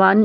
1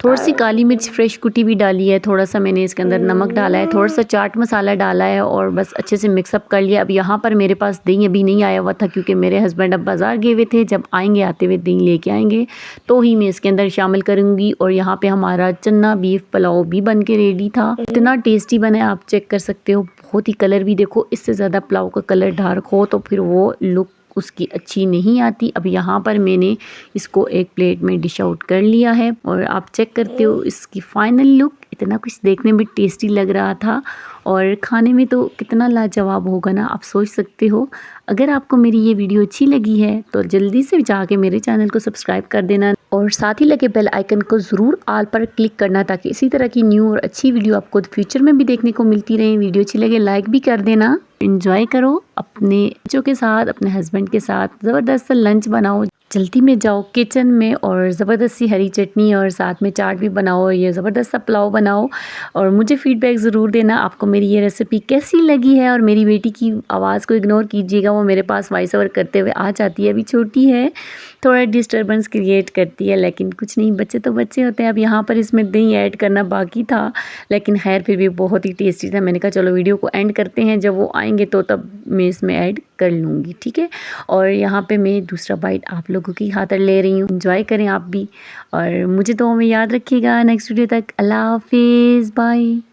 थोड़ी सी काली मिर्च फ्रेश कुटी भी डाली है, थोड़ा सा मैंने इसके अंदर नमक डाला है, थोड़ा सा चाट मसाला डाला है और बस अच्छे से मिक्सअप कर लिया। अब यहाँ पर मेरे पास दही अभी नहीं आया हुआ था क्योंकि मेरे हस्बैंड अब बाज़ार गए हुए थे। जब आएंगे आते हुए दही लेके आएंगे तो ही मैं इसके अंदर शामिल करूँगी। और यहाँ पे हमारा चना बीफ पुलाव भी बन के रेडी था। इतना टेस्टी बना है, आप चेक कर सकते हो। बहुत ही कलर भी देखो, इससे ज़्यादा पुलाव का कलर डार्क हो तो फिर वो लुक उसकी अच्छी नहीं आती। अब यहाँ पर मैंने इसको एक प्लेट में डिश आउट कर लिया है और आप चेक करते हो इसकी फाइनल लुक। इतना कुछ देखने में टेस्टी लग रहा था और खाने में तो कितना लाजवाब होगा ना, आप सोच सकते हो। अगर आपको मेरी ये वीडियो अच्छी लगी है तो जल्दी से जाके मेरे चैनल को सब्सक्राइब कर देना और साथ ही लगे बेल आइकन को ज़रूर ऑल पर क्लिक करना ताकि इसी तरह की न्यू और अच्छी वीडियो आपको फ्यूचर में भी देखने को मिलती रहे। वीडियो अच्छी लगे लाइक भी कर देना। एंजॉय करो अपने बच्चों के साथ, अपने हस्बैंड के साथ ज़बरदस्त लंच बनाओ, जल्दी में जाओ किचन में और ज़बरदस्त सी हरी चटनी और साथ में चाट भी बनाओ और ये ज़बरदस्त सा पुलाव बनाओ और मुझे फीडबैक ज़रूर देना आपको मेरी ये रेसिपी कैसी लगी है। और मेरी बेटी की आवाज़ को इग्नोर कीजिएगा, वो मेरे पास वॉइस ओवर करते हुए आ जाती है। अभी छोटी है, थोड़ा डिस्टर्बेंस क्रिएट करती है, लेकिन कुछ नहीं, बच्चे तो बच्चे होते हैं। अब यहाँ पर इसमें दही ऐड करना बाकी था, लेकिन खैर फिर भी बहुत ही टेस्टी था। मैंने कहा चलो वीडियो को एंड करते हैं, जब वो आएंगे तो तब मैं इसमें ऐड कर लूँगी, ठीक है। और यहाँ पे मैं दूसरा बाइट आप लोगों की खातिर ले रही हूँ। एंजॉय करें आप भी और मुझे तो में याद रखिएगा। नेक्स्ट वीडियो तक अल्लाह हाफिज़, बाय।